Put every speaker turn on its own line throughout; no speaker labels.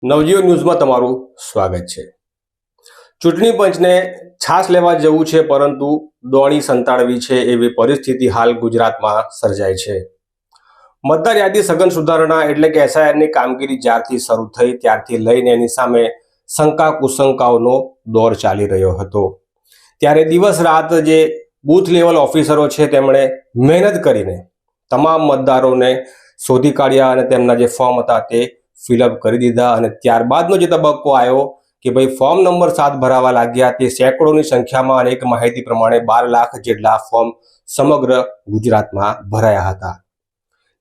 નવજીવન ન્યૂઝમાં તમારું સ્વાગત છે। ચૂંટણી પંચને છાસ લેવા જવું છે, પરંતુ દોણી સંતાડવી છે એવી પરિસ્થિતિ હાલ ગુજરાતમાં સર્જાઈ છે। મતદાર યાદી સઘન સુધારણા એટલે કે એસઆઈઆરની કામગીરી જ્યારથી શરૂ થઈ ત્યારથી લઈને એની સામે શંકા કુશંકાઓનો દોર ચાલી રહ્યો હતો। ત્યારે દિવસ રાત જે બૂથ લેવલ ઓફિસરો છે તેમણે મહેનત કરીને તમામ મતદારોને શોધી કાઢ્યા અને તેમના જે ફોર્મ હતા તે ફિલઅપ કરી દીધા। અને ત્યારબાદનો જે તબક્કો આવ્યો કે ભાઈ ફોર્મ નંબર 7 ભરાવા લાગ્યા, તે સેંકડોની સંખ્યામાં અને એક માહિતી પ્રમાણે 12 લાખ જેટલા ફોર્મ સમગ્ર ગુજરાતમાં ભરાયા હતા।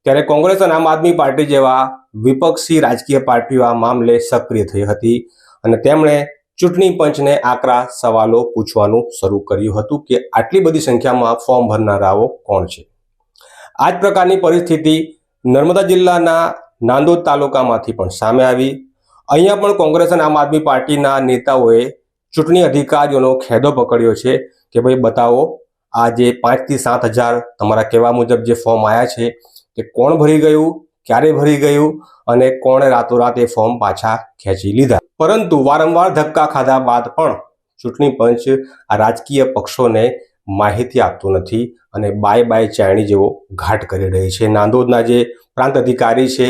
ત્યારે કોંગ્રેસ અને આમ આદમી પાર્ટી જેવા વિપક્ષી રાજકીય પાર્ટીઓ આ મામલે સક્રિય થઈ હતી અને તેમણે ચૂંટણી પંચને આકરા સવાલો પૂછવાનું શરૂ કર્યું હતું કે આટલી બધી સંખ્યામાં ફોર્મ ભરનારાઓ કોણ છે। આ જ પ્રકારની પરિસ્થિતિ નર્મદા જિલ્લાના નાંદોદ તાલુકામાંથી પણ સામે આવી। અહીંયા પણ કોંગ્રેસ અને આમ આદમી પાર્ટીના નેતાઓએ ચૂંટણી અધિકારીઓનો ખેદો પકડ્યો છે કે ભાઈ બતાવો, આ જે 5 થી 7 હજાર તમારા કહેવા મુજબ જે ફોર્મ આવ્યા છે કે કોણ ભરી ગયું, ક્યારે ભરી ગયું અને કોણે રાતોરાત એ ફોર્મ પાછા ખેંચી લીધા। પરંતુ વારંવાર ધક્કા ખાધા બાદ પણ ચૂંટણી પંચ આ રાજકીય પક્ષોને માહિતી આપતું નથી અને બાય બાય ચાયણી જેવો ઘાટ કરી રહી છે। નાંદોદના જે પ્રાંત અધિકારી છે,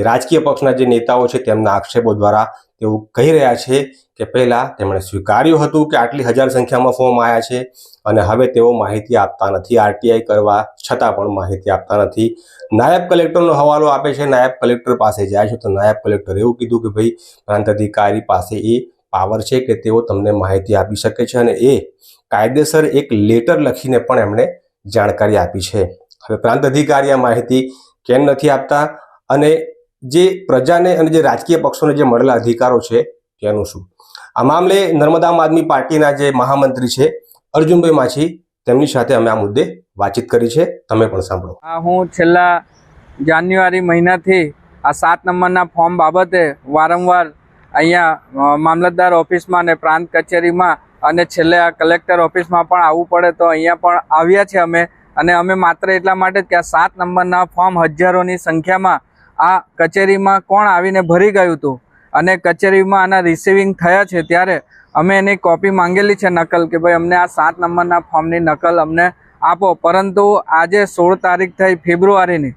રાજકીય પક્ષના જે નેતાઓ છે તેમના આક્ષેપો દ્વારા તેઓ કહી રહ્યા છે કે પહેલાં તેમણે સ્વીકાર્યું હતું કે આટલી હજાર સંખ્યામાં ફોર્મ આવ્યા છે અને હવે તેઓ માહિતી આપતા નથી। આરટીઆઈ કરવા છતાં પણ માહિતી આપતા નથી। નાયબ કલેક્ટરનો હવાલો આપે છે, નાયબ કલેક્ટર પાસે જાય છે તો નાયબ કલેક્ટરે એવું કીધું કે ભાઈ પ્રાંત અધિકારી પાસે એ પાવર છે કે તેઓ તમને માહિતી આપી શકે છે અને એ કાયદેસર એક લેટર લખીને પણ એમણે જાણકારી આપી છે। હવે પ્રાંત અધિકારી આ માહિતી કેમ નથી આપતા અને જે પ્રજાને અને જે રાજકીય પક્ષોને જે મળેલા અધિકારો છે તેનું શું? આ મામલે નર્મદા આમ આદમી પાર્ટીના જે મહામંત્રી છે અર્જુનભાઈ માછી, તેમની સાથે અમે આ મુદ્દે વાતચીત કરી છે, તમે પણ સાંભળો।
હું છેલ્લા જાન્યુઆરી મહિનાથી આ 7 નંબરના ફોર્મ બાબતે વારંવાર અહીંયા મામલતદાર ઓફિસમાં અને પ્રાંત કચેરીમાં અને છેલ્લે આ કલેક્ટર ઓફિસમાં પણ આવવું પડે તો અહીંયા પણ આવ્યા છે અમે માત્ર એટલા માટે જ કે આ 7 નંબરના ફોર્મ હજારોની સંખ્યામાં આ કચેરીમાં કોણ આવીને ભરી ગયું હતું અને કચેરીમાં આના રિસીવિંગ થયા છે ત્યારે અમે એની કોપી માંગેલી છે, નકલ, કે ભાઈ અમને આ 7 નંબરના ફોર્મની નકલ અમને આપો। પરંતુ આજે 16 તારીખ થઈ ફેબ્રુઆરીની,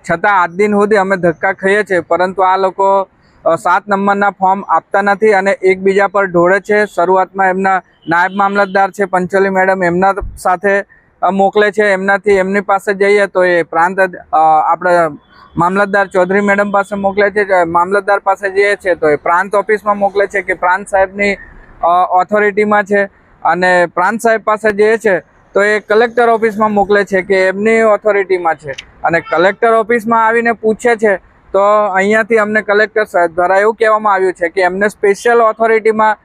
છતાં આજ દિન સુધી અમે ધક્કા ખાઈએ છીએ, પરંતુ આ લોકો 7 નંબરના ફોર્મ આપતા નથી અને એકબીજા પર ઢોળે છે। શરૂઆતમાં એમના નાયબ મામલતદાર છે પંચોલી મેડમ, એમના સાથે મોકલે છે, એમની પાસે જઈએ તો એ પ્રાંત આપણે મામલતદાર ચૌધરી મેડમ પાસે મોકલે છે, મામલતદાર પાસે જઈએ છે તો એ પ્રાંત ઓફિસમાં મોકલે છે કે પ્રાંત સાહેબની ઓથોરિટીમાં છે, અને પ્રાંત સાહેબ પાસે જઈએ છે તો એ કલેક્ટર ઓફિસમાં મોકલે છે કે એમની ઓથોરિટીમાં છે, અને કલેક્ટર ઓફિસમાં આવીને પૂછે છે તો અહીંયાથી અમને કલેક્ટર સાહેબ દ્વારા એવું કહેવામાં આવ્યું છે કે એમને સ્પેશિયલ ઓથોરિટીમાં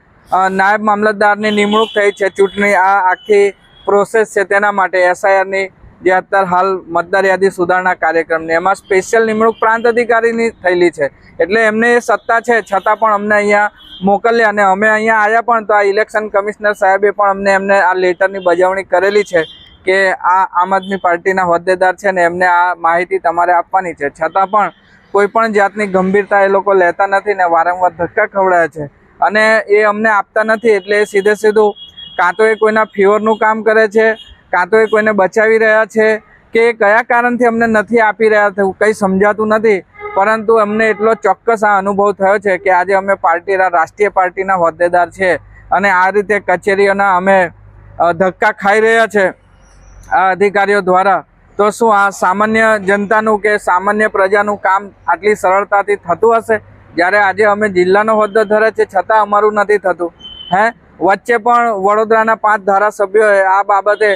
નાયબ મામલતદારની નિમણૂક થઈ છે ચૂંટણી આ આખી પ્રોસેસ છે તેના માટે, એસઆઈઆરની જે અત્યારે હાલ મતદાર યાદી સુધારણા કાર્યક્રમની એમાં સ્પેશિયલ નિમણૂક પ્રાંત અધિકારીની થયેલી છે, એટલે એમને એ સત્તા છે છતાં પણ અમને અહીંયા મોકલ્યા અને અમે અહીંયા આવ્યા પણ તો આ ઇલેક્શન કમિશનર સાહેબે પણ એમને આ લેટરની બજાવણી કરેલી છે કે આ આમ આદમી પાર્ટીના હોદ્દેદાર છે ને એમને આ માહિતી તમારે આપવાની છે, છતાં પણ કોઈ પણ જાતની ગંભીરતા એ લોકો લેતા નથી ને વારંવાર ધક્કા ખવડાવે છે અને એ અમને આપતા નથી। એટલે એ સીધું કાં તો એ કોઈના ફેવરનું કામ કરે છે, કાં તો એ કોઈને બચાવી રહ્યા છે કે કયા કારણથી અમને નથી આપી રહ્યા, કંઈ સમજાતું નથી। પરંતુ અમને એટલો ચોક્કસ આ અનુભવ થયો છે કે આજે અમે રાષ્ટ્રીય પાર્ટીના હોદ્દેદાર છે અને આ રીતે કચેરીઓના અમે ધક્કા ખાઈ રહ્યા છે આ અધિકારીઓ દ્વારા, તો શું આ સામાન્ય જનતાનું કે સામાન્ય પ્રજાનું કામ આટલી સરળતાથી થતું હશે? જ્યારે આજે અમે જિલ્લાનો હોદ્દો ધરે છે છતાં અમારું નથી થતું। વચ્ચે પણ વડોદરાના 5 ધારાસભ્યોએ આ બાબતે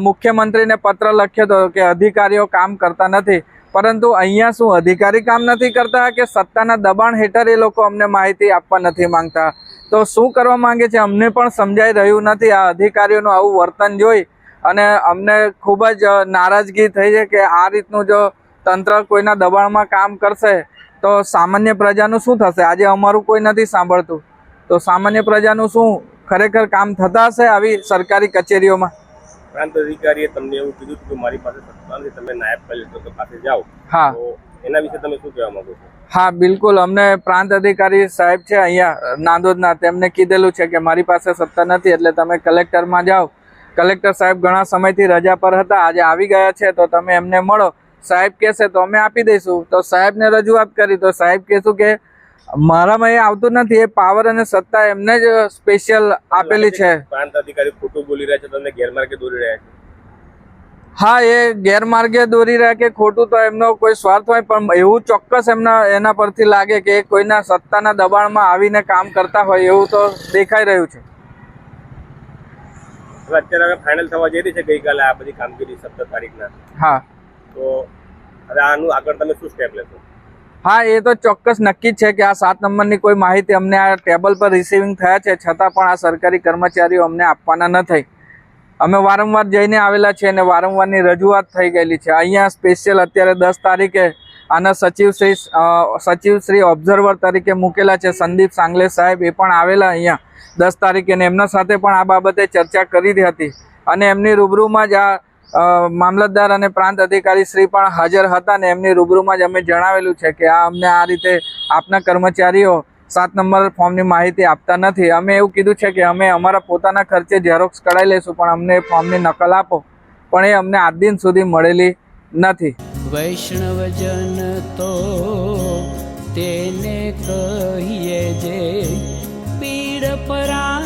મુખ્યમંત્રીને પત્ર લખ્યો હતો કે અધિકારીઓ કામ કરતા નથી, પરંતુ અહીંયા શું અધિકારી કામ નથી કરતા કે સત્તાના દબાણ હેઠળ એ લોકો અમને માહિતી આપવા નથી માંગતા? તો શું કરવા માંગે છે અમને પણ સમજાઈ રહ્યું નથી। આ અધિકારીઓનું આવું વર્તન જોઈ અને અમને ખૂબ જ નારાજગી થઈ છે કે આ રીતનું જો તંત્ર કોઈના દબાણમાં કામ કરશે તો સામાન્ય પ્રજાનું શું થશે? આજે અમારું કોઈ નથી સાંભળતું તો સામાન્ય પ્રજાનું શું ખરેખર કામ થતા હશે આવી સરકારી કચેરીઓમાં?
પ્રાંત અધિકારીએ તમને એવું કીધું કે મારી પાસે સત્તા નથી, તમે નાયબ કલેક્ટર પાસે જાઓ,
હા,
તો એના વિશે તમે શું કહેવા માંગો છો?
હા બિલકુલ, અમને પ્રાંત અધિકારી સાહેબ છે અહીંયા નાંદોદના, તેમને કીધેલું છે કે મારી પાસે સત્તા નથી એટલે તમે કલેક્ટરમાં જાઓ. કલેક્ટર સાહેબ ઘણા સમયથી રજા પર હતા, આજે આવી ગયા છે તો તમે એમને મળો. સાહેબ કહેશે તો અમે આપી દઈશું. તો સાહેબને રજૂઆત કરી તો સાહેબ કહેશું કે મારામાં એ આવતું નથી, એ પાવર અને સત્તા એમને જ સ્પેશિયલ આપેલી છે.
પ્રાંત અધિકારી ખોટું બોલી રહ્યા છે, તમને ગેરમાર્ગે દોરી રહ્યા છે.
હા, એ ગેરમાર્ગે દોરી રહ્યા કે ખોટું તો એમનો કોઈ સ્વાર્થ હોય, પણ એવું ચોક્કસ એના પરથી લાગે કે કોઈના સત્તાના દબાણમાં આવીને કામ કરતા હોય એવું તો દેખાઈ રહ્યું છે.
અત્યારે હવે ફાઇનલ થવા જઈ રહી છે ગઈકાલે આ બધી કામગીરી 17 તારીખના.
હા,
તો હવે આનું આગળ તમે શું સ્ટેપ લેશો?
હા, એ તો ચોક્કસ નક્કી જ છે કે આ 7 નંબરની કોઈ માહિતી અમને આ ટેબલ પર રિસીવિંગ થયા છે, છતાં પણ આ સરકારી કર્મચારીઓ અમને આપવાના ન થઈ. અમે વારંવાર જઈને આવેલા છીએ અને વારંવારની રજૂઆત થઈ ગયેલી છે. અહીંયા સ્પેશિયલ અત્યારે 10 તારીખે આના સચિવશ્રી ઓબ્ઝર્વર તરીકે મૂકેલા છે સંદીપ સાંગલે સાહેબ, એ પણ આવેલા અહીંયા 10 તારીખે, અને એમના સાથે પણ આ બાબતે ચર્ચા કરી હતી. અને એમની રૂબરૂમાં જ આ મામલતદાર અને પ્રાંત અધિકારી શ્રી પણ હાજર હતા, ને એમની રૂબરૂમાં જ અમે જણાવેલું છે કે અમને આ રીતે આપના કર્મચારીઓ 7 નંબર ફોર્મની માહિતી આપતા નથી. અમે એવું કીધું છે કે અમે અમારા પોતાના ખર્ચે ઝેરોક્સ કઢાવી લઈશું, પણ અમને ફોર્મની નકલ આપો, પણ એ અમને આજ દિન સુધી મળેલી નથી.
વૈષ્ણવજન તો તેને કહીએ જે પીડ પરા